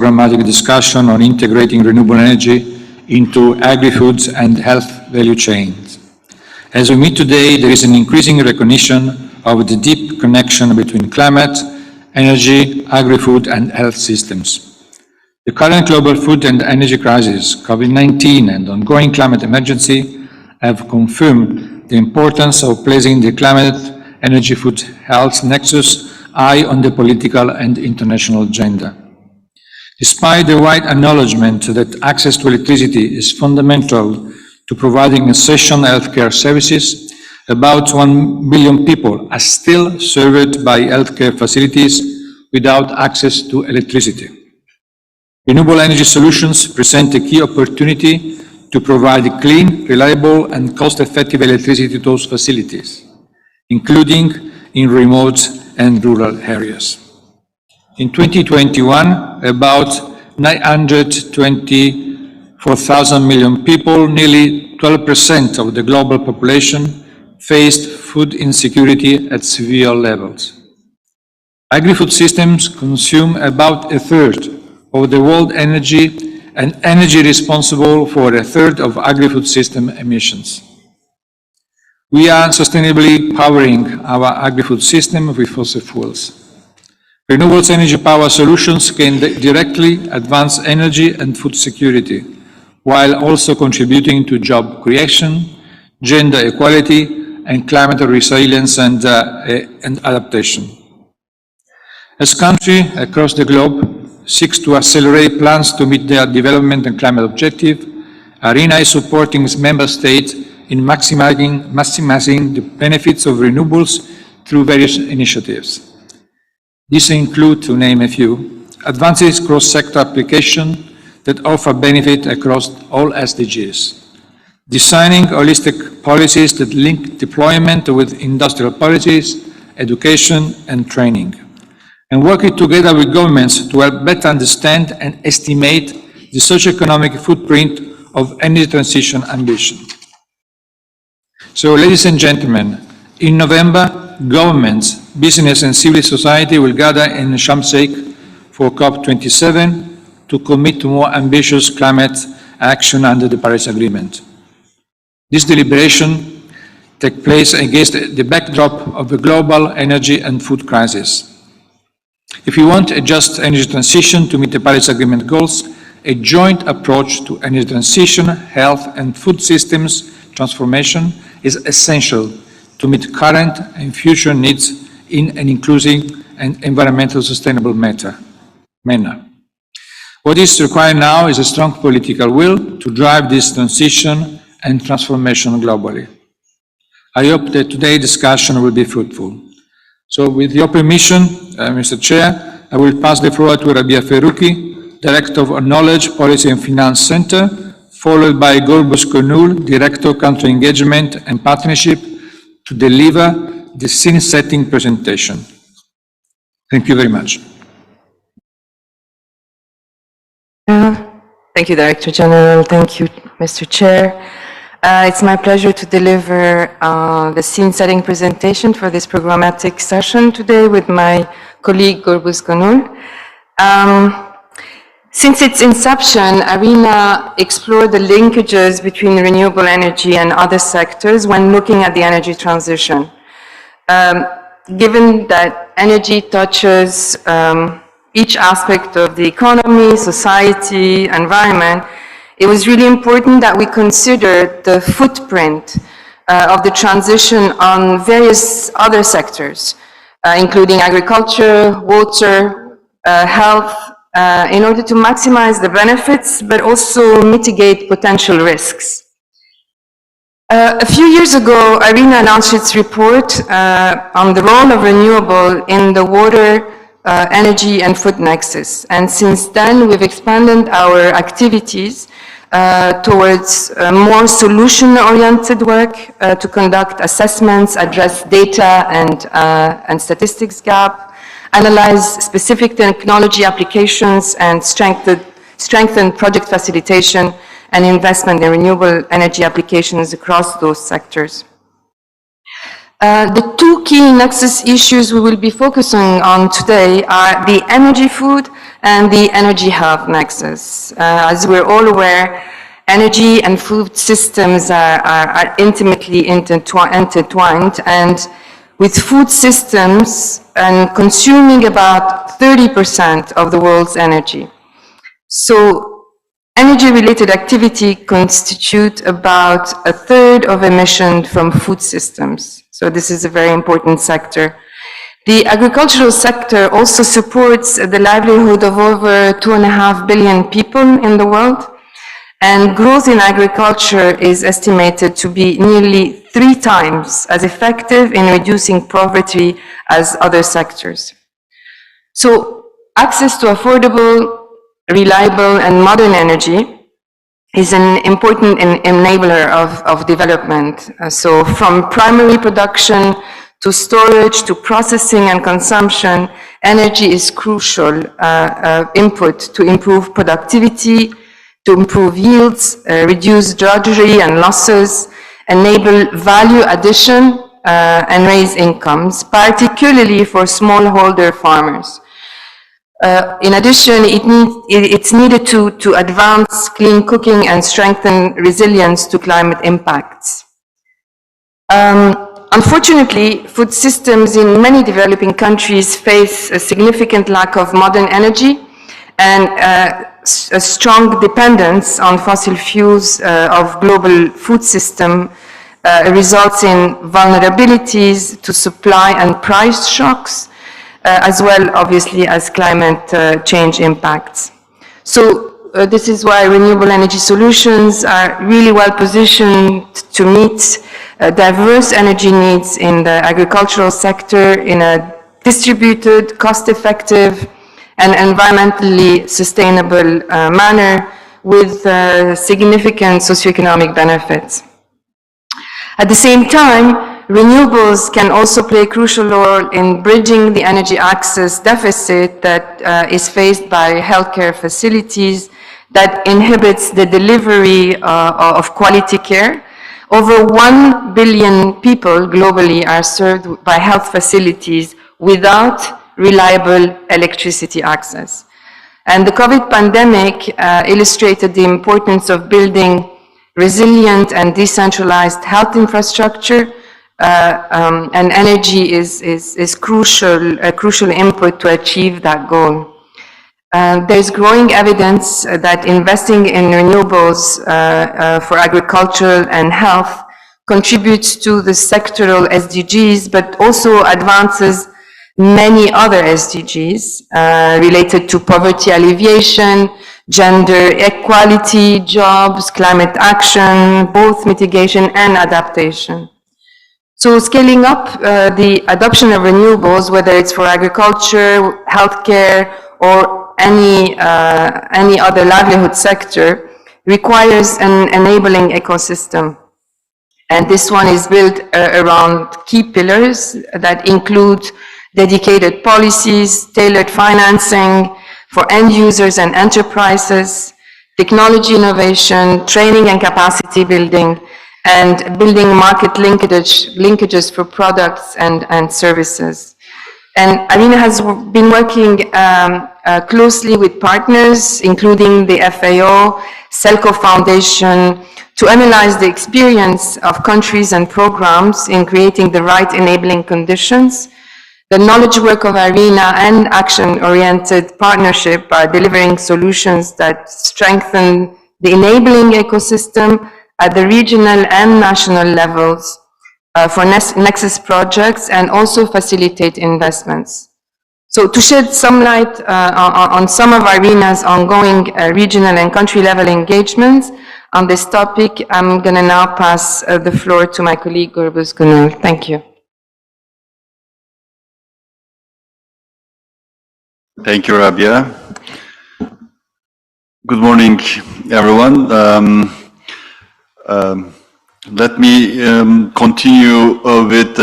programmatic discussion on integrating renewable energy into agri-foods and health value chains. As we meet today, there is an increasing recognition of the deep connection between climate, energy, agri-food, and health systems. The current global food and energy crisis, COVID-19, and ongoing climate emergency have confirmed the importance of placing the climate, energy, food, health nexus high on the political and international agenda. Despite the wide acknowledgement that access to electricity is fundamental to providing essential healthcare services, about 1 billion people are still served by healthcare facilities without access to electricity. Renewable energy solutions present a key opportunity to provide clean, reliable, and cost-effective electricity to those facilities, including in remote and rural areas. In 2021, about 924,000 million people, nearly 12% of the global population, faced food insecurity at severe levels. Agri-food systems consume about a third of the world energy and energy responsible for a third of agri-food system emissions. We are sustainably powering our agri-food system with fossil fuels. Renewable energy power solutions can directly advance energy and food security, while also contributing to job creation, gender equality, and climate resilience and adaptation. As countries across the globe seek to accelerate plans to meet their development and climate objectives, IRENA is supporting its member states in maximizing the benefits of renewables through various initiatives. These include, to name a few, advances cross-sector application that offer benefit across all SDGs, designing holistic policies that link deployment with industrial policies, education, and training, and working together with governments to help better understand and estimate the socio-economic footprint of energy transition ambition. So, ladies and gentlemen, in November, governments, business, and civil society will gather in Sharm el-Sheikh for COP27 to commit to more ambitious climate action under the Paris Agreement. This deliberation takes place against the backdrop of the global energy and food crisis. If we want a just energy transition to meet the Paris Agreement goals, a joint approach to energy transition, health, and food systems transformation is essential to meet current and future needs in an inclusive and environmentally sustainable manner. What is required now is a strong political will to drive this transition and transformation globally. I hope that today's discussion will be fruitful. So with your permission, Mr. Chair, I will pass the floor to Rabia Ferruki, Director of Knowledge, Policy and Finance Center, followed by Gorbus Konul, Director, Country Engagement and Partnership, to deliver the scene-setting presentation. Thank you very much. Thank you, Director General. Thank you, Mr. Chair. It's my pleasure to deliver the scene-setting presentation for this programmatic session today with my colleague Gorbus Konul. Since its inception, IRENA explored the linkages between renewable energy and other sectors when looking at the energy transition. Given that energy touches each aspect of the economy, society, environment, it was really important that we consider the footprint of the transition on various other sectors, including agriculture, water, health, in order to maximize the benefits, but also mitigate potential risks. A few years ago, IRENA announced its report on the role of renewable in the water, energy, and food nexus. And since then, we've expanded our activities towards more solution-oriented work to conduct assessments, address data and statistics gap, analyze specific technology applications, and strengthen project facilitation and investment in renewable energy applications across those sectors. The two key nexus issues we will be focusing on today are the energy food and the energy health nexus. As we're all aware, energy and food systems are intimately intertwined, and with food systems and consuming about 30% of the world's energy. So energy-related activity constitute about a third of emission from food systems. So this is a very important sector. The agricultural sector also supports the livelihood of over 2.5 billion people in the world, and growth in agriculture is estimated to be nearly 3 times as effective in reducing poverty as other sectors. So access to affordable, reliable, and modern energy is an important enabler of development. So from primary production to storage to processing and consumption, energy is crucial input to improve productivity, to improve yields, reduce drudgery and losses, enable value addition, and raise incomes, particularly for smallholder farmers. In addition, it's needed to advance clean cooking and strengthen resilience to climate impacts. Unfortunately, food systems in many developing countries face a significant lack of modern energy and a strong dependence on fossil fuels of global food system results in vulnerabilities to supply and price shocks, as well, obviously, as climate change impacts. So this is why renewable energy solutions are really well positioned to meet diverse energy needs in the agricultural sector in a distributed, cost-effective, and environmentally sustainable manner with significant socioeconomic benefits. At the same time, renewables can also play a crucial role in bridging the energy access deficit that is faced by healthcare facilities that inhibits the delivery of quality care. Over 1 billion people globally are served by health facilities without reliable electricity access. And the COVID pandemic illustrated the importance of building resilient and decentralized health infrastructure, and energy is a crucial input to achieve that goal. There's growing evidence that investing in renewables for agriculture and health contributes to the sectoral SDGs, but also advances many other SDGs related to poverty alleviation, gender equality, jobs, climate action, both mitigation and adaptation. So scaling up the adoption of renewables, whether it's for agriculture, healthcare, or any other livelihood sector, requires an enabling ecosystem. And this one is built around key pillars that include dedicated policies, tailored financing for end users and enterprises, technology innovation, training and capacity building, and building market linkages for products and services. And IRENA has been working closely with partners, including the FAO, Selco Foundation, to analyze the experience of countries and programs in creating the right enabling conditions. The knowledge work of IRENA and action-oriented partnership are delivering solutions that strengthen the enabling ecosystem at the regional and national levels for Nexus projects and also facilitate investments. So to shed some light on some of IRENA's ongoing regional and country level engagements on this topic, I'm going to now pass the floor to my colleague Gürbüz Günür. Thank you. Thank you, Rabia. Good morning, everyone. Let me continue with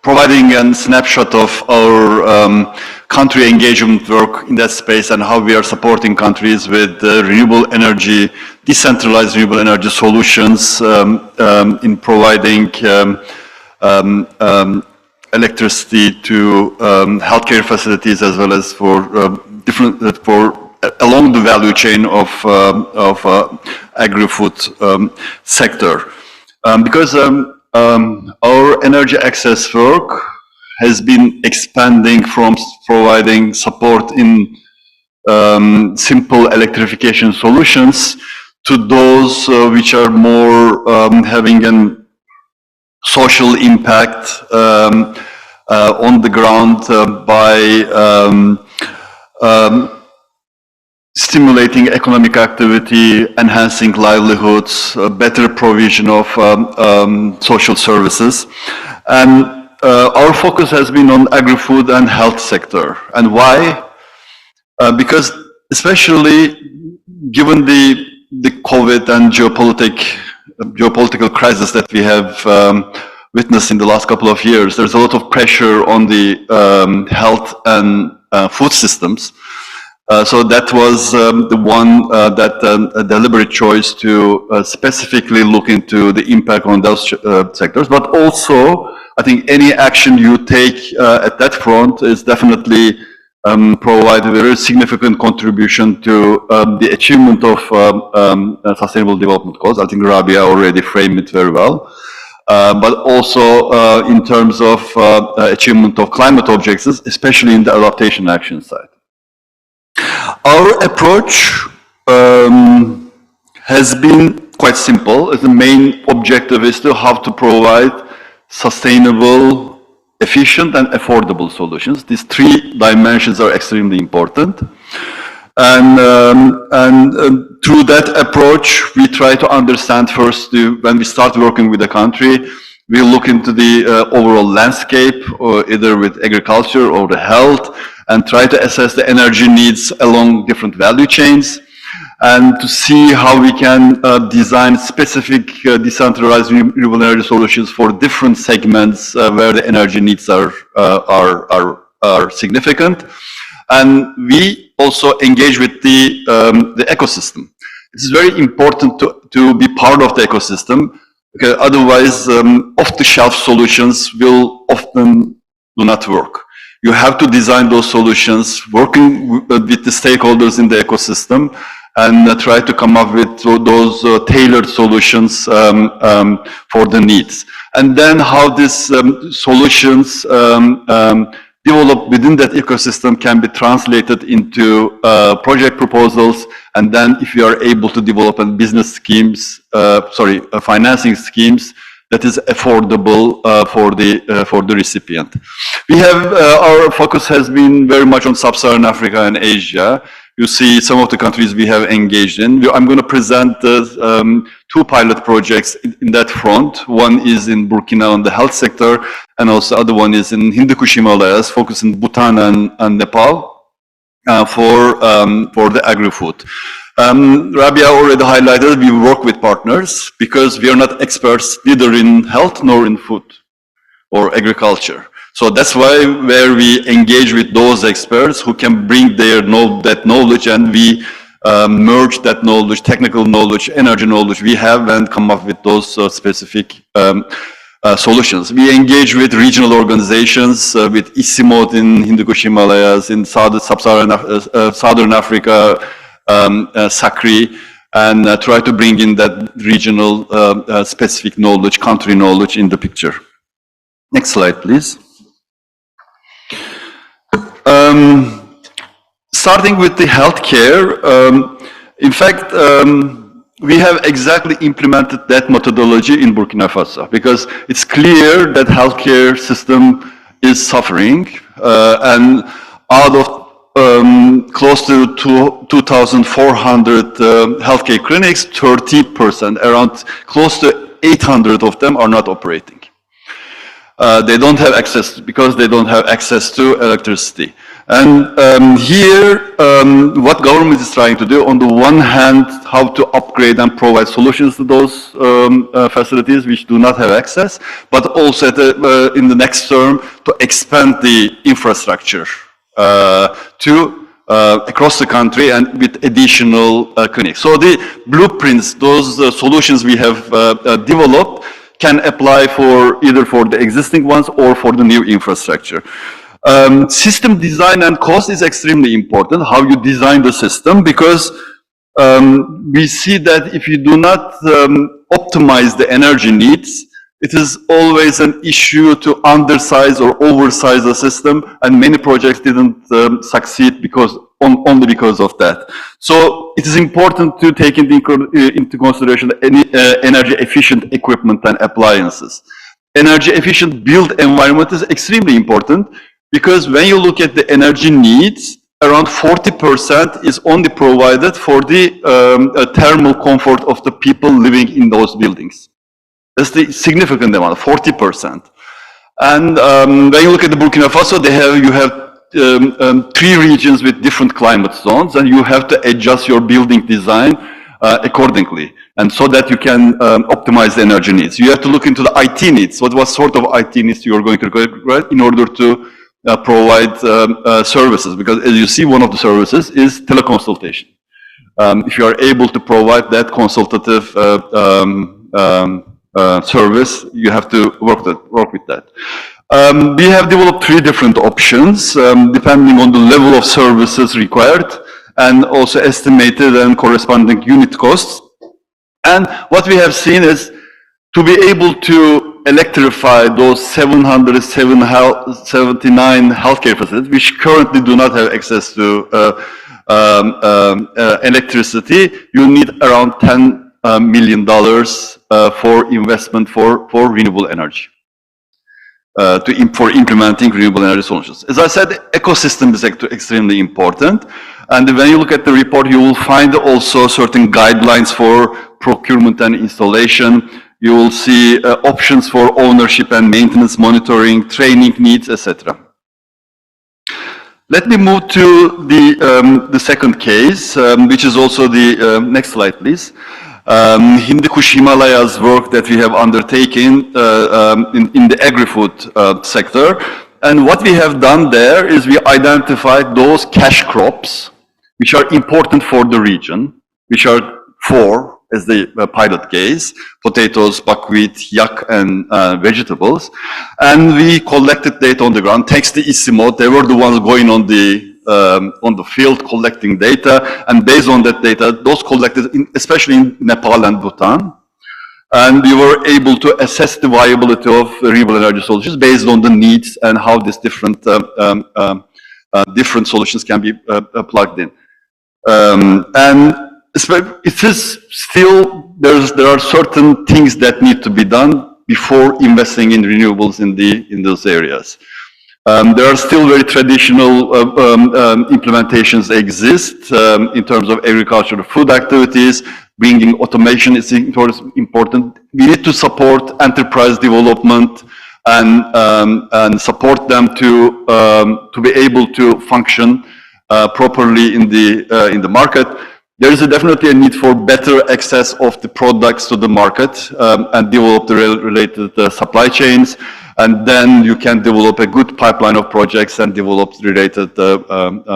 providing a snapshot of our country engagement work in that space and how we are supporting countries with renewable energy, decentralized renewable energy solutions in providing electricity to healthcare facilities as well as for along the value chain of agri-food sector. Because our energy access work has been expanding from providing support in simple electrification solutions to those which are more having a social impact on the ground by stimulating economic activity, enhancing livelihoods, better provision of social services. And our focus has been on agri-food and health sector. And why? Because especially given the COVID and geopolitical crisis that we have witnessed in the last couple of years, there's a lot of pressure on the health and food systems. So that was the one that a deliberate choice to specifically look into the impact on those sectors. But also, I think any action you take at that front is definitely provide a very significant contribution to the achievement of sustainable development goals. I think Rabia already framed it very well. But also in terms of achievement of climate objectives, especially in the adaptation action side. Our approach has been quite simple. The main objective is to how to provide sustainable, efficient, and affordable solutions. These three dimensions are extremely important. And through that approach, we try to understand first, when we start working with the country, we look into the overall landscape, or either with agriculture or the health, and try to assess the energy needs along different value chains, and to see how we can design specific decentralized renewable energy solutions for different segments where the energy needs are significant. And we also engage with the ecosystem. It is very important to be part of the ecosystem, because otherwise off-the-shelf solutions will often do not work. You have to design those solutions, working with the stakeholders in the ecosystem, and try to come up with those tailored solutions for the needs. And then how these solutions developed within that ecosystem can be translated into project proposals, and then if you are able to develop business schemes, financing schemes that is affordable for the recipient. We have our focus has been very much on Sub-Saharan Africa and Asia. You see some of the countries we have engaged in. I'm going to present two pilot projects in that front. One is in Burkina on the health sector, and also the other one is in Hindu Kush Himalayas, focused in Bhutan and Nepal for the agri-food. Rabia already highlighted we work with partners because we are not experts neither in health nor in food or agriculture. So that's why where we engage with those experts who can bring that knowledge, and we merge that knowledge, technical knowledge, energy knowledge we have, and come up with those specific solutions. We engage with regional organizations, with ICIMOD in Hindu Kush Himalayas, in Southern Africa, SACRI, and try to bring in that regional specific knowledge, country knowledge in the picture. Next slide, please. Starting with the healthcare, in fact, we have exactly implemented that methodology in Burkina Faso, because it's clear that healthcare system is suffering, and out of close to 2,400 healthcare clinics, 30%, around close to 800 of them are not operating. They don't have access, because they don't have access to electricity. And here, what government is trying to do, on the one hand, how to upgrade and provide solutions to those facilities which do not have access, but also in the next term, to expand the infrastructure across the country and with additional clinics. So the blueprints, those solutions we have developed, can apply for either for the existing ones or for the new infrastructure. System design and cost is extremely important, how you design the system, because we see that if you do not optimize the energy needs, it is always an issue to undersize or oversize the system, and many projects didn't succeed only because of that. So it is important to take into consideration any energy efficient equipment and appliances. Energy efficient built environment is extremely important, because when you look at the energy needs, around 40% is only provided for the thermal comfort of the people living in those buildings. That's the significant amount, 40%. And when you look at the Burkina Faso, you have 3 regions with different climate zones, and you have to adjust your building design accordingly, and so that you can optimize the energy needs. You have to look into the IT needs. What sort of IT needs you are going to require in order to provide services, because as you see, one of the services is teleconsultation. If you are able to provide that consultative service, you have to work with that. We have developed 3 different options, depending on the level of services required, and also estimated and corresponding unit costs. And what we have seen is, to be able to electrify those 779 healthcare facilities, which currently do not have access to electricity, you need around $10 million for investment for renewable energy, for implementing renewable energy solutions. As I said, ecosystem is extremely important. And when you look at the report, you will find also certain guidelines for procurement and installation. You will see options for ownership and maintenance monitoring, training needs, etc. Let me move to the second case, which is also the next slide, please. Hindi Kush Himalayas work that we have undertaken in the agri-food sector. And what we have done there is we identified those cash crops which are important for the region, which are 4 as the pilot case: potatoes, buckwheat, yak, and vegetables. And we collected data on the ground, thanks to ISIMO. They were the ones going on the field collecting data, and based on that data, those collected, especially in Nepal and Bhutan, and we were able to assess the viability of renewable energy solutions based on the needs and how these different solutions can be plugged in. And it is still, there are certain things that need to be done before investing in renewables in those areas. There are still very traditional implementations exist in terms of agricultural food activities. Bringing automation is important. We need to support enterprise development and support them to be able to function properly in the market. There is definitely a need for better access of the products to the market and develop the related supply chains. And then you can develop a good pipeline of projects and develop related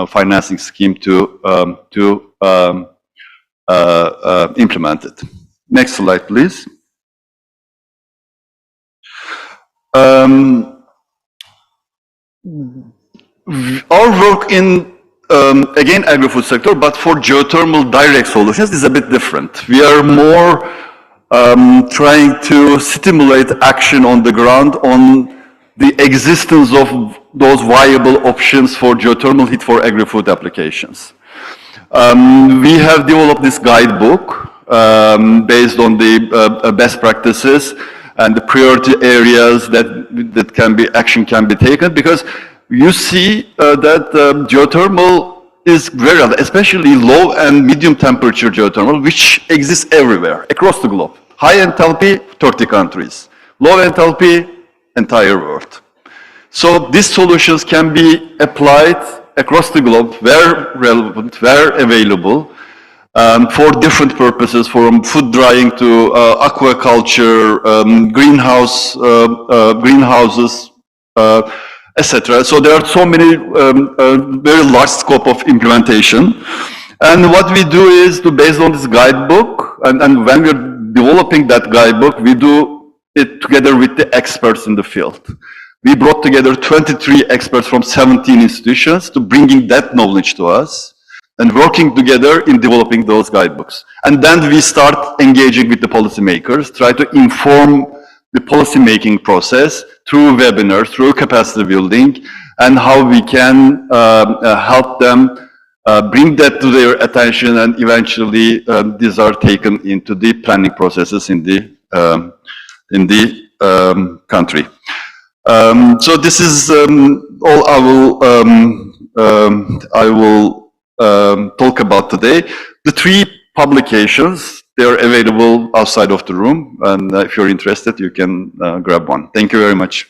financing scheme to implement it. Next slide, please. Our work in again, agri-food sector, but for geothermal direct solutions is a bit different. We are more trying to stimulate action on the ground on the existence of those viable options for geothermal heat for agri-food applications. We have developed this guidebook based on the best practices and the priority areas that action can be taken, because you see that geothermal is very, especially low and medium temperature geothermal, which exists everywhere across the globe. High enthalpy, 30 countries. Low enthalpy, entire world. So these solutions can be applied across the globe, where relevant, where available, for different purposes, from food drying to aquaculture, greenhouses, etc. So there are so many very large scope of implementation. And what we do is to, based on this guidebook, and when we're developing that guidebook, we do it together with the experts in the field. We brought together 23 experts from 17 institutions to bringing that knowledge to us and working together in developing those guidebooks. And then we start engaging with the policymakers, try to inform the policymaking process through webinars, through capacity building, and how we can help them bring that to their attention, and eventually these are taken into the planning processes in the country. So this is all I will talk about today. The 3 publications, they are available outside of the room, and if you're interested, you can grab one. Thank you very much.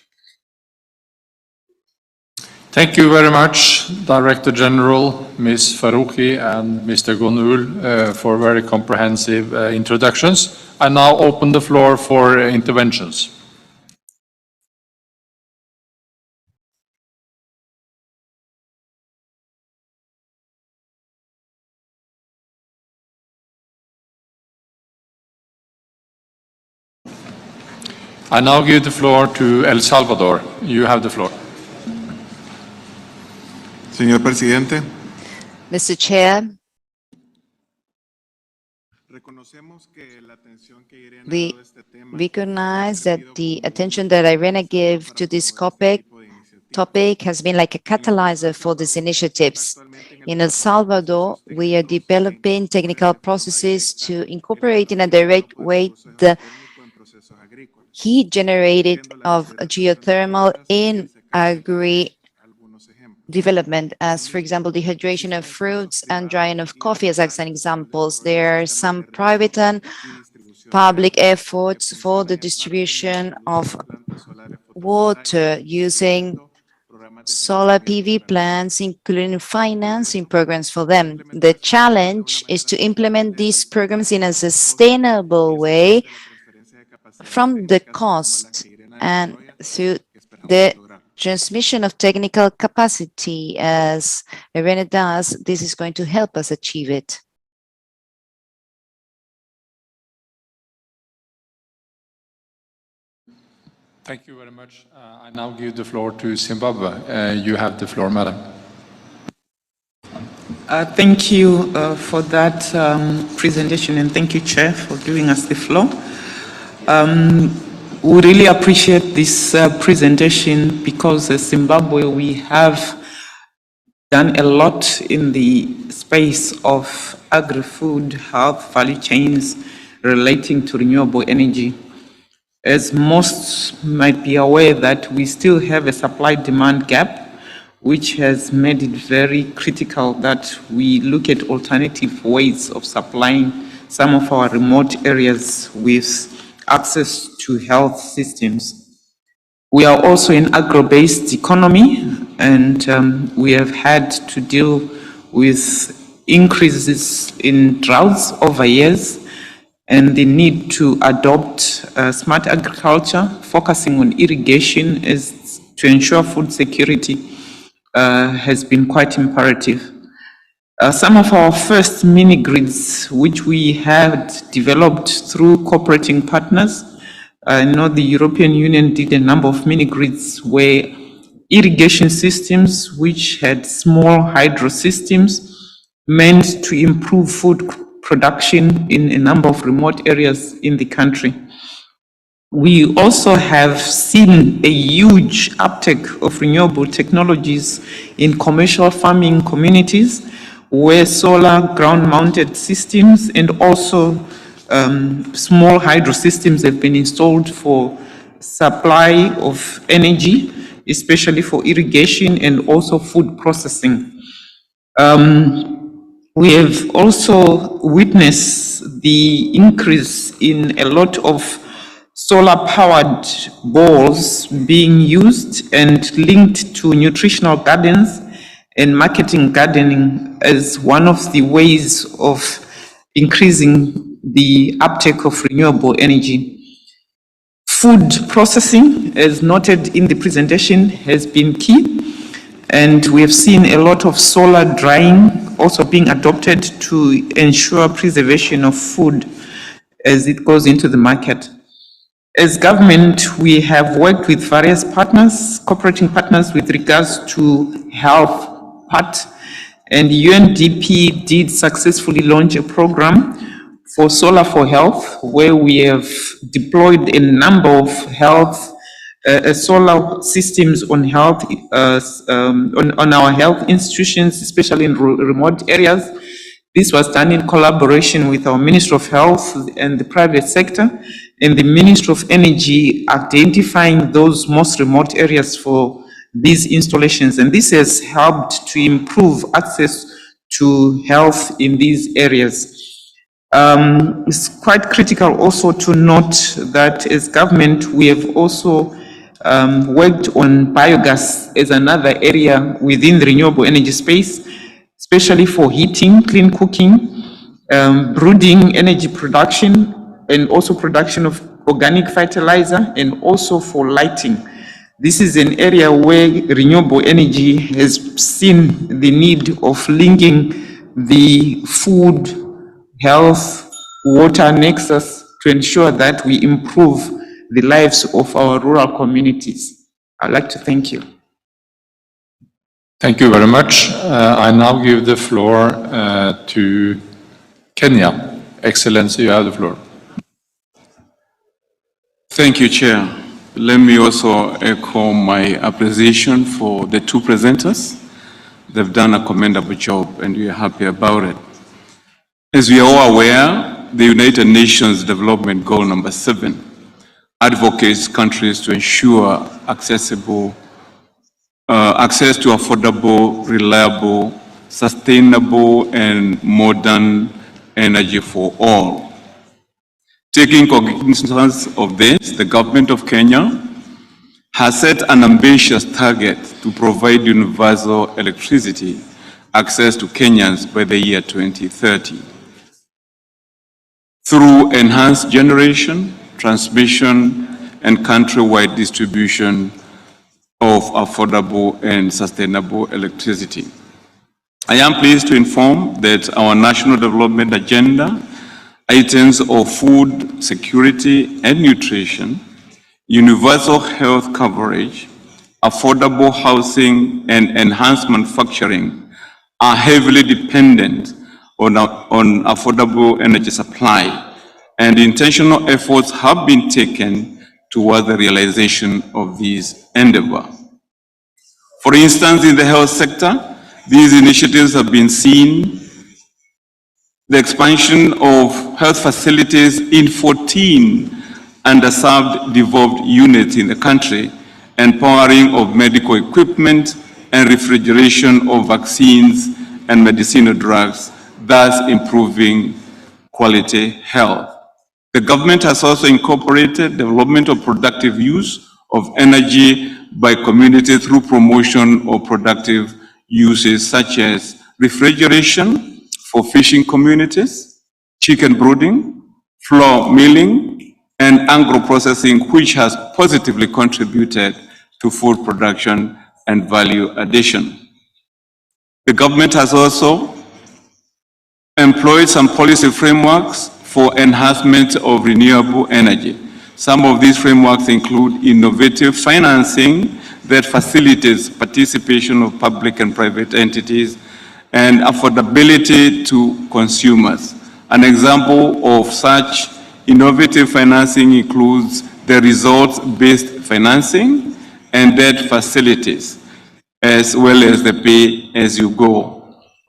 Thank you very much, Director General, Ms. Farouki and Mr. Gonul, for very comprehensive introductions. I now open the floor for interventions. I now give the floor to El Salvador. You have the floor. Señor Presidente, Mr. Chair, we recognize that the attention that IRENA gave to this topic has been like a catalyzer for these initiatives. In El Salvador, we are developing technical processes to incorporate in a direct way the heat generated of geothermal in agri-development, as for example, dehydration of fruits and drying of coffee as excellent examples. There are some private and public efforts for the distribution of water using solar PV plants, including financing programs for them. The challenge is to implement these programs in a sustainable way from the cost and through the transmission of technical capacity, as IRENA does. This is going to help us achieve it. Thank you very much. I now give the floor to Zimbabwe. You have the floor, madam. Thank you for that presentation, and thank you, Chair, for giving us the floor. We really appreciate this presentation because as Zimbabwe, we have done a lot in the space of agri-food, health, value chains relating to renewable energy. As most might be aware that we still have a supply-demand gap, which has made it very critical that we look at alternative ways of supplying some of our remote areas with access to health systems. We are also in agro-based economy, and we have had to deal with increases in droughts over years and the need to adopt smart agriculture, focusing on irrigation is to ensure food security has been quite imperative. Some of our first mini-grids, which we had developed through cooperating partners, I know the European Union did a number of mini-grids where irrigation systems, which had small hydro systems, meant to improve food production in a number of remote areas in the country. We also have seen a huge uptake of renewable technologies in commercial farming communities, where solar ground-mounted systems and also small hydro systems have been installed for supply of energy, especially for irrigation and also food processing. We have also witnessed the increase in a lot of solar-powered bores being used and linked to nutritional gardens and marketing gardening as one of the ways of increasing the uptake of renewable energy. Food processing, as noted in the presentation, has been key, and we have seen a lot of solar drying also being adopted to ensure preservation of food as it goes into the market. As government, we have worked with various partners, cooperating partners with regards to health part, and UNDP did successfully launch a program for Solar for Health, where we have deployed a number of health solar systems on health on our health institutions, especially in remote areas. This was done in collaboration with our Ministry of Health and the private sector, and the Ministry of Energy identifying those most remote areas for these installations. And this has helped to improve access to health in these areas. It's quite critical also to note that as government, we have also worked on biogas as another area within the renewable energy space, especially for heating, clean cooking, brooding energy production, and also production of organic fertilizer, and also for lighting. This is an area where renewable energy has seen the need of linking the food, health, water nexus to ensure that we improve the lives of our rural communities. I'd like to thank you. Thank you very much. I now give the floor to Kenya. Excellency, you have the floor. Thank you, Chair. Let me also echo my appreciation for the two presenters. They've done a commendable job and we are happy about it. As we are all aware, the United Nations Development Goal number 7 advocates countries to ensure access to affordable, reliable, sustainable, and modern energy for all. Taking cognizance of this, the government of Kenya has set an ambitious target to provide universal electricity access to Kenyans by the year 2030 through enhanced generation, transmission, and countrywide distribution of affordable and sustainable electricity. I am pleased to inform that our National Development Agenda items of food security and nutrition, universal health coverage, affordable housing, and enhanced manufacturing are heavily dependent on affordable energy supply, and intentional efforts have been taken toward the realization of these endeavors. For instance, in the health sector, these initiatives have been seen the expansion of health facilities in 14 underserved devolved units in the country, and powering of medical equipment and refrigeration of vaccines and medicinal drugs, thus improving quality health. The government has also incorporated development of productive use of energy by community through promotion of productive uses such as refrigeration for fishing communities, chicken brooding, flour milling, and agro-processing, which has positively contributed to food production and value addition. The government has also employed some policy frameworks for enhancement of renewable energy. Some of these frameworks include innovative financing that facilitates participation of public and private entities and affordability to consumers. An example of such innovative financing includes the results-based financing and debt facilities, as well as the pay-as-you-go.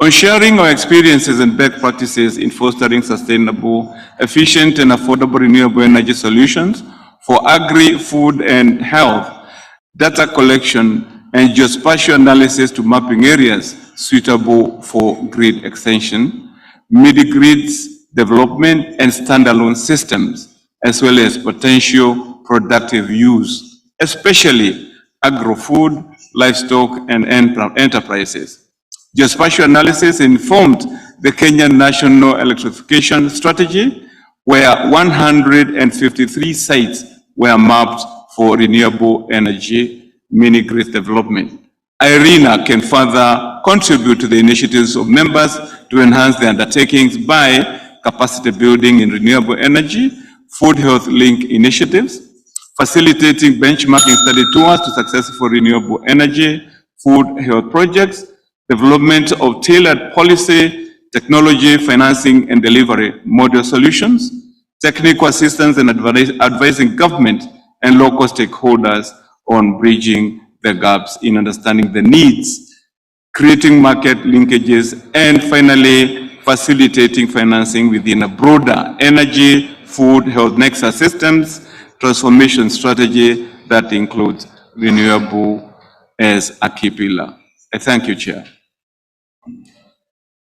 On sharing our experiences and best practices in fostering sustainable, efficient, and affordable renewable energy solutions for agri-food and health, data collection, and geospatial analysis to mapping areas suitable for grid extension, mini-grids development, and standalone systems, as well as potential productive use, especially agri-food, livestock, and enterprises. Geospatial analysis informed the Kenyan National Electrification Strategy, where 153 sites were mapped for renewable energy mini-grid development. IRENA can further contribute to the initiatives of members to enhance their undertakings by capacity building in renewable energy, food health link initiatives, facilitating benchmarking study tours to successful renewable energy, food, health projects, development of tailored policy, technology, financing, and delivery model solutions, technical assistance and advising government and local stakeholders on bridging the gaps in understanding the needs, creating market linkages, and finally, facilitating financing within a broader energy, food, health nexus systems transformation strategy that includes renewable as a key pillar. I thank you, Chair.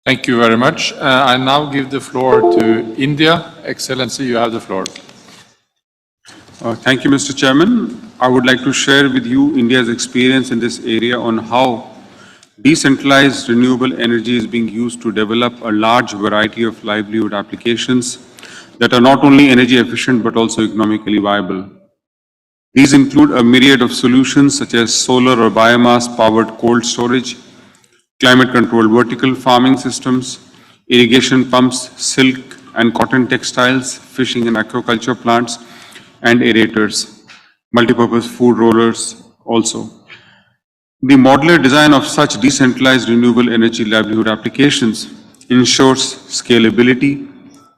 Thank you very much. I now give the floor to India. Excellency, you have the floor. Thank you, Mr. Chairman. I would like to share with you India's experience in this area on how decentralized renewable energy is being used to develop a large variety of livelihood applications that are not only energy efficient but also economically viable. These include a myriad of solutions such as solar or biomass-powered cold storage, climate-controlled vertical farming systems, irrigation pumps, silk and cotton textiles, fishing and aquaculture plants, and aerators, multipurpose food rollers also. The modular design of such decentralized renewable energy livelihood applications ensures scalability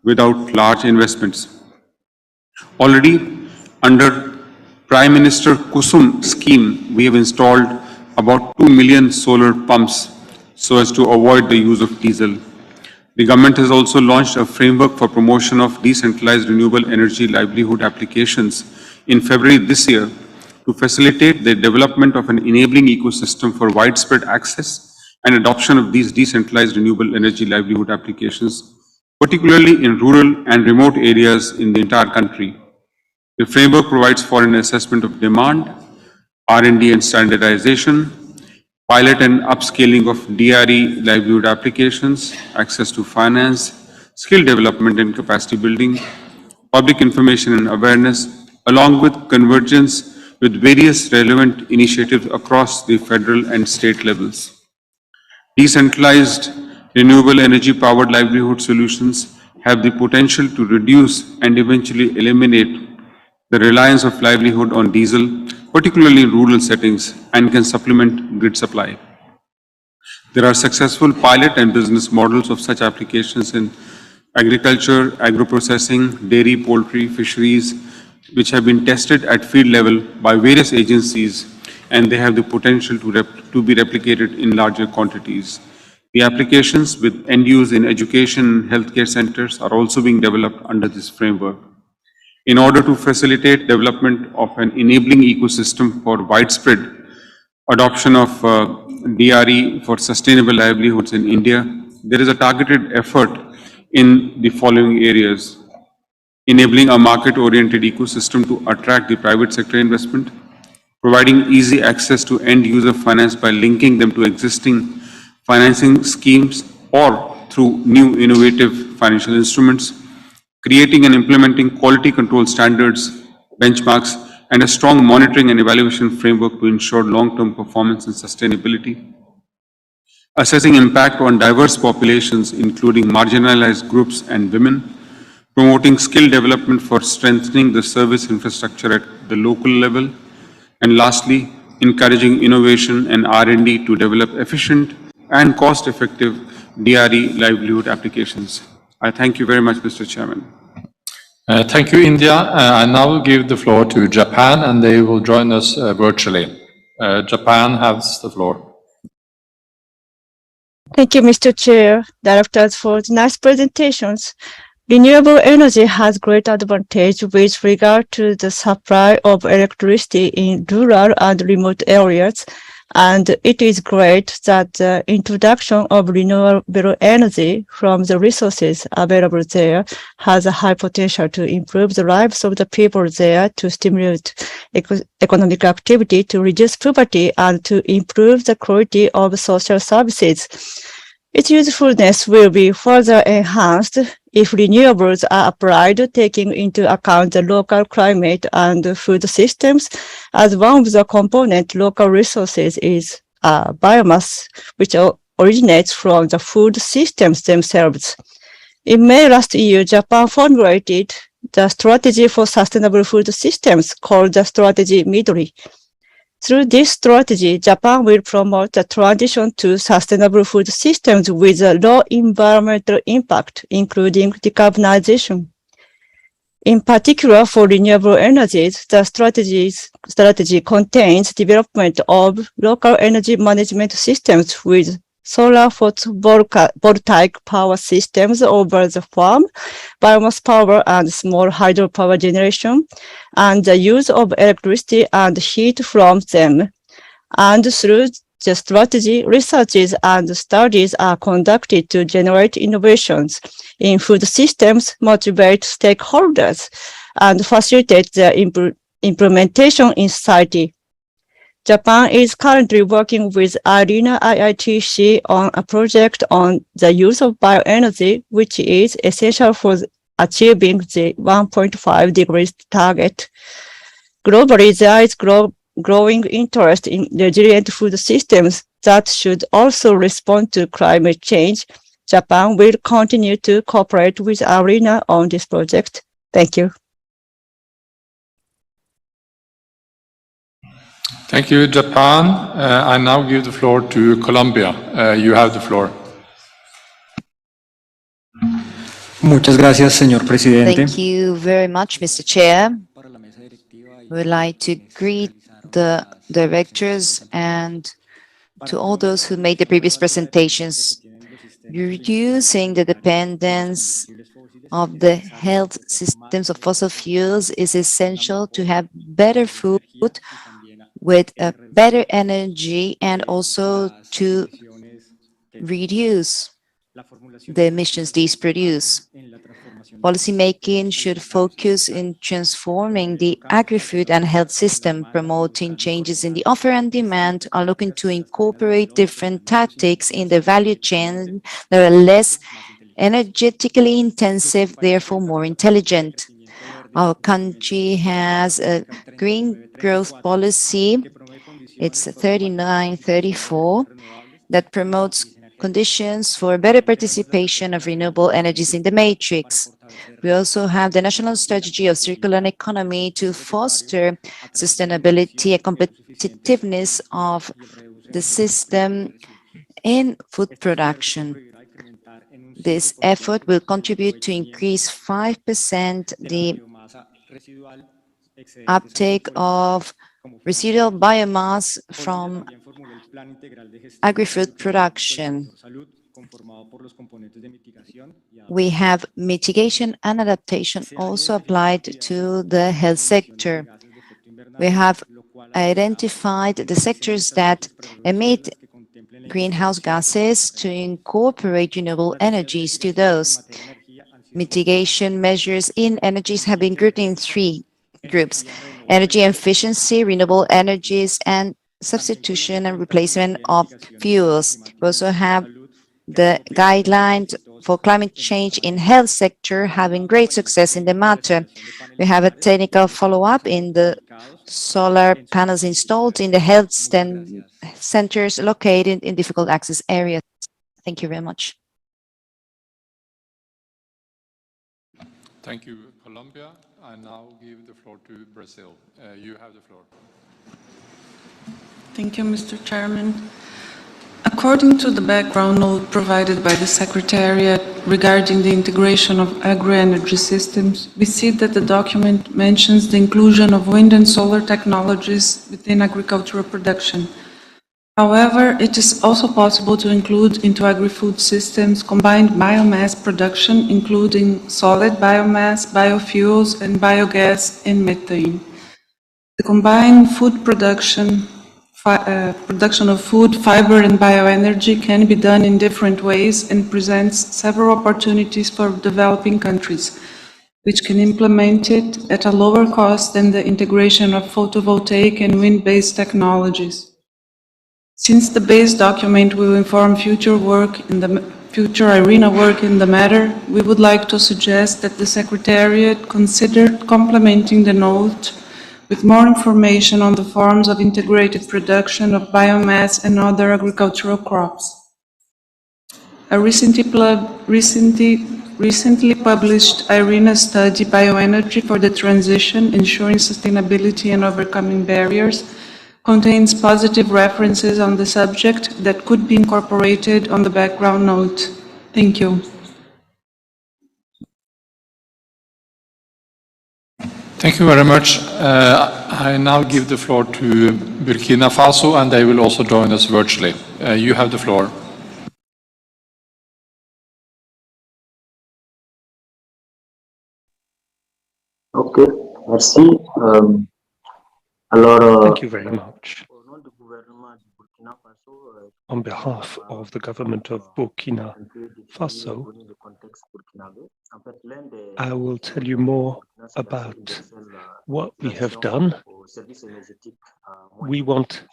without large investments. Already, under Prime Minister Kusum scheme, we have installed about 2 million solar pumps so as to avoid the use of diesel. The government has also launched a framework for promotion of decentralized renewable energy livelihood applications in February this year to facilitate the development of an enabling ecosystem for widespread access and adoption of these decentralized renewable energy livelihood applications, particularly in rural and remote areas in the entire country. The framework provides for an assessment of demand, R&D and standardization, pilot and upscaling of DRE livelihood applications, access to finance, skill development and capacity building, public information and awareness, along with convergence with various relevant initiatives across the federal and state levels. Decentralized renewable energy powered livelihood solutions have the potential to reduce and eventually eliminate the reliance of livelihood on diesel, particularly in rural settings, and can supplement grid supply. There are successful pilot and business models of such applications in agriculture, agro-processing, dairy, poultry, fisheries, which have been tested at field level by various agencies, and they have the potential to be replicated in larger quantities. The applications with end use in education and healthcare centers are also being developed under this framework. In order to facilitate development of an enabling ecosystem for widespread adoption of DRE for sustainable livelihoods in India, there is a targeted effort in the following areas: enabling a market-oriented ecosystem to attract the private sector investment, providing easy access to end-user finance by linking them to existing financing schemes or through new innovative financial instruments, creating and implementing quality control standards, benchmarks, and a strong monitoring and evaluation framework to ensure long-term performance and sustainability, assessing impact on diverse populations, including marginalized groups and women, promoting skill development for strengthening the service infrastructure at the local level, and lastly, encouraging innovation and R&D to develop efficient and cost-effective DRE livelihood applications. I thank you very much, Mr. Chairman. Thank you, India. I now give the floor to Japan, and they will join us virtually. Japan has the floor. Thank you, Mr. Chair, directors, for the nice presentations. Renewable energy has great advantage with regard to the supply of electricity in rural and remote areas, and it is great that the introduction of renewable energy from the resources available there has a high potential to improve the lives of the people there, to stimulate economic activity, to reduce poverty, and to improve the quality of social services. Its usefulness will be further enhanced if renewables are applied, taking into account the local climate and food systems. As one of the component local resources is biomass, which originates from the food systems themselves. In May last year, Japan formulated the strategy for sustainable food systems called the strategy Midori. Through this strategy, Japan will promote the transition to sustainable food systems with a low environmental impact, including decarbonization. In particular, for renewable energies, the strategy contains development of local energy management systems with solar photovoltaic power systems over the farm, biomass power and small hydropower generation, and the use of electricity and heat from them. And through the strategy, researches and studies are conducted to generate innovations in food systems, motivate stakeholders, and facilitate their implementation in society. Japan is currently working with IRENA IITC on a project on the use of bioenergy, which is essential for achieving the 1.5 degrees target. Globally, there is growing interest in resilient food systems that should also respond to climate change. Japan will continue to cooperate with IRENA on this project. Thank you. Thank you, Japan. I now give the floor to Colombia. You have the floor. Muchas gracias, señor presidente. Thank you very much, Mr. Chair. We would like to greet the directors and to all those who made the previous presentations. Reducing the dependence of the health systems of fossil fuels is essential to have better food with better energy and also to reduce the emissions these produce. Policymaking should focus in transforming the agri-food and health system, promoting changes in the offer and demand, and looking to incorporate different tactics in the value chain that are less energetically intensive, therefore more intelligent. Our country has a green growth policy, it's 3934, that promotes conditions for better participation of renewable energies in the matrix. We also have the national strategy of circular economy to foster sustainability and competitiveness of the system in food production. This effort will contribute to increase 5% the uptake of residual biomass from agri-food production. We have mitigation and adaptation also applied to the health sector. We have identified the sectors that emit greenhouse gases to incorporate renewable energies to those. Mitigation measures in energies have been grouped in 3 groups: energy efficiency, renewable energies, and substitution and replacement of fuels. We also have the guidelines for climate change in health sector having great success in the matter. We have a technical follow-up in the solar panels installed in the health centers located in difficult access areas. Thank you very much. Thank you, Colombia. I now give the floor to Brazil. You have the floor. Thank you, Mr. Chairman. According to the background note provided by the Secretariat regarding the integration of agri-energy systems, we see that the document mentions the inclusion of wind and solar technologies within agricultural production. However, it is also possible to include into agri-food systems combined biomass production, including solid biomass, biofuels, and biogas and methane. The combined food production of food, fiber, and bioenergy can be done in different ways and presents several opportunities for developing countries, which can implement it at a lower cost than the integration of photovoltaic and wind-based technologies. Since the base document will inform future IRENA work in the matter, we would like to suggest that the Secretariat consider complementing the note with more information on the forms of integrated production of biomass and other agricultural crops. A recently recently published IRENA study, Bioenergy for the Transition, Ensuring Sustainability and Overcoming Barriers, contains positive references on the subject that could be incorporated on the background note. Thank you. Thank you very much. I now give the floor to Burkina Faso, and they will also join us virtually. You have the floor. Ok, merci. Alors, Thank you very much. On behalf of the government of Burkina Faso, I will tell you more about what we have done. We want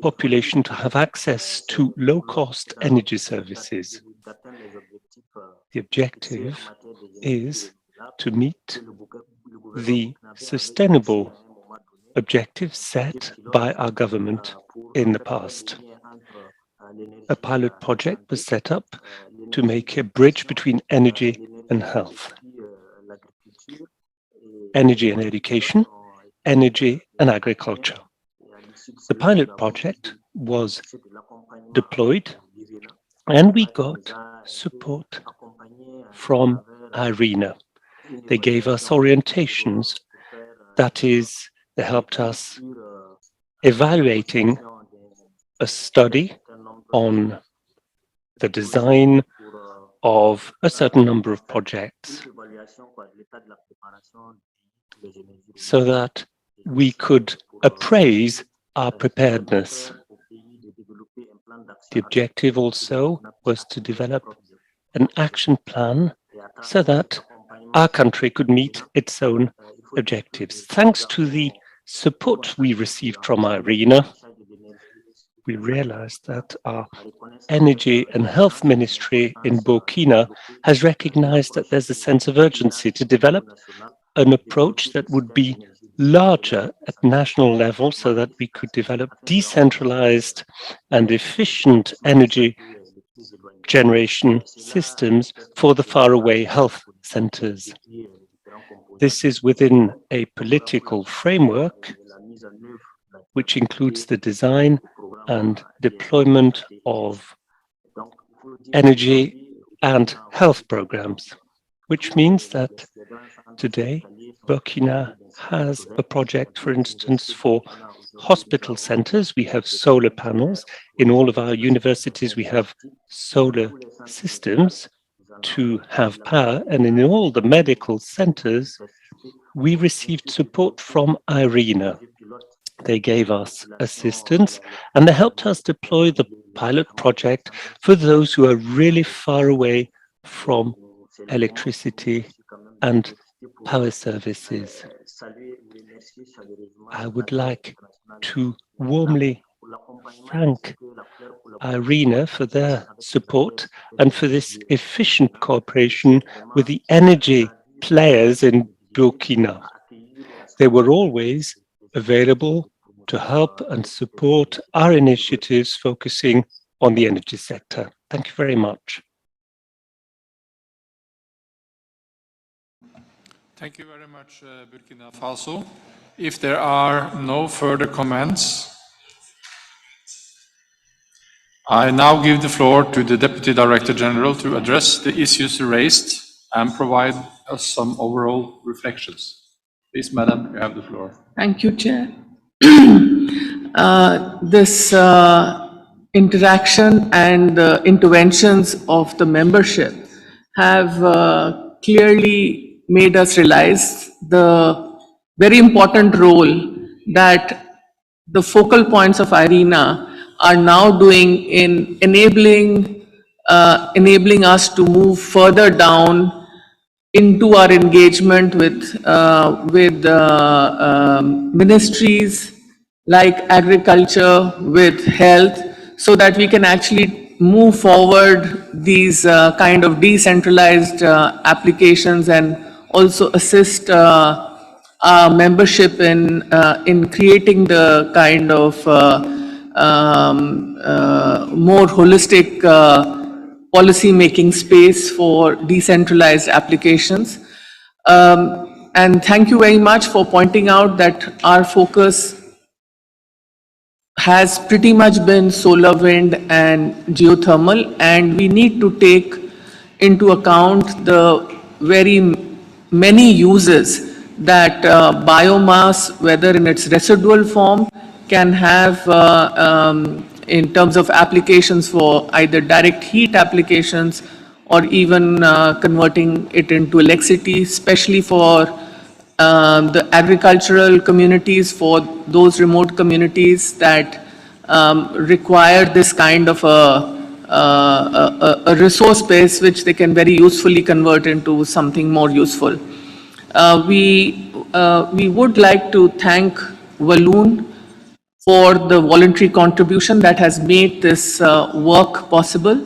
population to have access to low-cost energy services. The objective is to meet the sustainable objectives set by our government in the past. A pilot project was set up to make a bridge between energy and health, energy and education, energy and agriculture. The pilot project was deployed and we got support from IRENA. They gave us orientations, that is, they helped us evaluating a study on the design of a certain number of projects so that we could appraise our preparedness. The objective also was to develop an action plan so that our country could meet its own objectives. Thanks to the support we received from IRENA, we realized that our Energy and Health Ministry in Burkina has recognized that there's a sense of urgency to develop an approach that would be larger at national level so that we could develop decentralized and efficient energy generation systems for the faraway health centers. This is within a political framework which includes the design and deployment of energy and health programs, which means that today Burkina has a project, for instance, for hospital centers. We have solar panels. In all of our universities, we have solar systems to have power. And in all the medical centers, we received support from IRENA. They gave us assistance and they helped us deploy the pilot project for those who are really far away from electricity and power services. I would like to warmly thank IRENA for their support and for this efficient cooperation with the energy players in Burkina. They were always available to help and support our initiatives focusing on the energy sector. Thank you very much. Thank you very much, Burkina Faso. If there are no further comments, I now give the floor to the Deputy Director General to address the issues raised and provide us some overall reflections. Please, Madam, you have the floor. Thank you, Chair. This interaction and interventions of the membership have clearly made us realize the very important role that the focal points of IRENA are now doing in enabling us to move further down into our engagement with ministries like agriculture, with health, so that we can actually move forward these kind of decentralized applications and also assist our membership in creating the kind of more holistic policy-making space for decentralized applications. And thank you very much for pointing out that our focus has pretty much been solar, wind, and geothermal, and we need to take into account the very many uses that biomass, whether in its residual form, can have in terms of applications for either direct heat applications or even converting it into electricity, especially for the agricultural communities, for those remote communities that require this kind of a resource base which they can very usefully convert into something more useful. We would like to thank Walloon for the voluntary contribution that has made this work possible.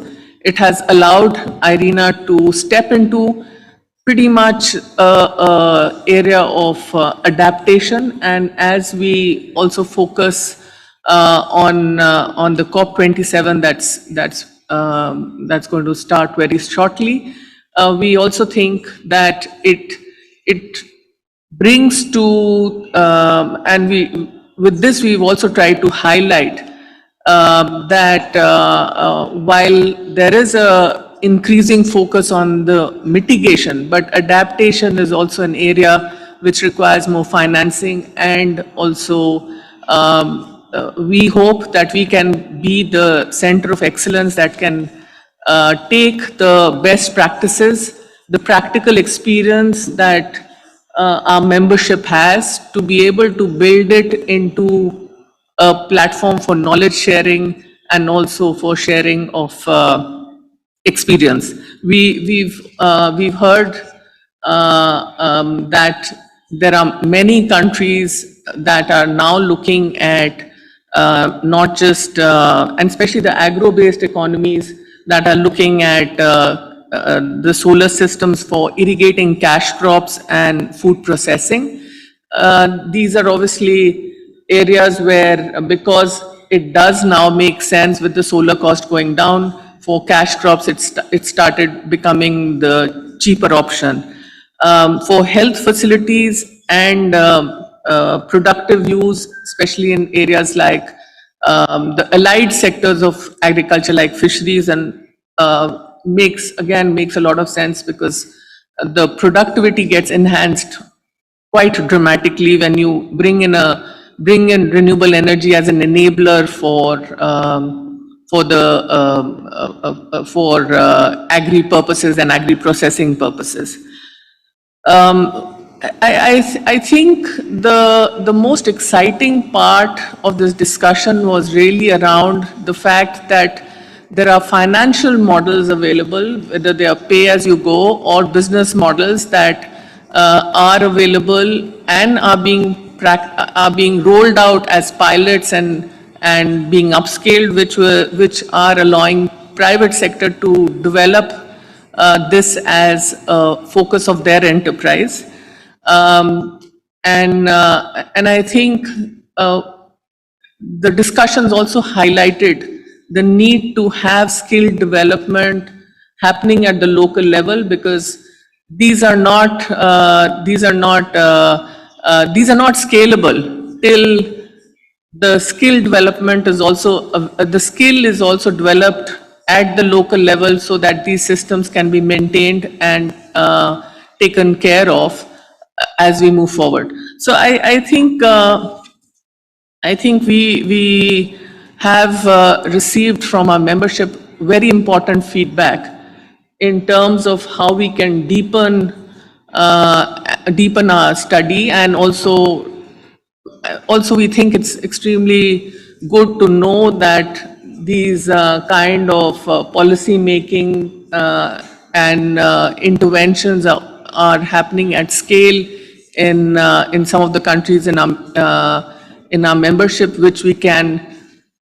It has allowed IRENA to step into pretty much area of adaptation, and as we also focus on the COP27 that's going to start very shortly, we also think that it brings to and with this we've also tried to highlight that while there is a increasing focus on the mitigation, but adaptation is also an area which requires more financing, and also we hope that we can be the center of excellence that can take the best practices, the practical experience that our membership has, to be able to build it into a platform for knowledge sharing and also for sharing of experience. We've heard that there are many countries that are now looking at not just, and especially the agro-based economies that are looking at the solar systems for irrigating cash crops and food processing. These are obviously areas where, because it does now make sense with the solar cost going down, for cash crops, it started becoming the cheaper option. For health facilities and productive use, especially in areas like the allied sectors of agriculture like fisheries, and makes a lot of sense, because the productivity gets enhanced quite dramatically when you bring in renewable energy as an enabler for agri purposes and agri processing purposes. I think the most exciting part of this discussion was really around the fact that there are financial models available, whether they are pay-as-you-go or business models that are available and are being rolled out as pilots and being upscaled, which are allowing private sector to develop this as a focus of their enterprise. And I think the discussions also highlighted the need to have skill development happening at the local level, because these are not scalable till the skill development is also the skill is also developed at the local level, so that these systems can be maintained and taken care of as we move forward. So I think we have received from our membership very important feedback in terms of how we can deepen our study, and also we think it's extremely good to know that these kind of policy making and interventions are happening at scale in some of the countries in our membership, which we can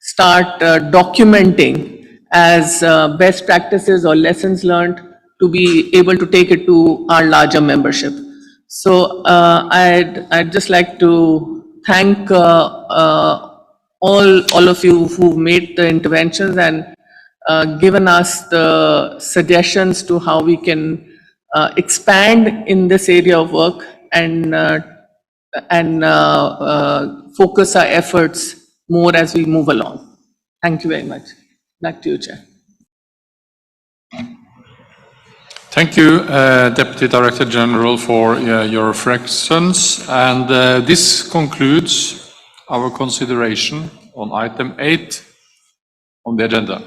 start documenting as best practices or lessons learned to be able to take it to our larger membership. So I'd just like to thank all of you who made the interventions, and given us the suggestions to how we can expand in this area of work and focus our efforts more as we move along. Thank you very much. Back to you, Chair. Thank you, Deputy Director General, for your reflections. And this concludes our consideration on item 8 on the agenda.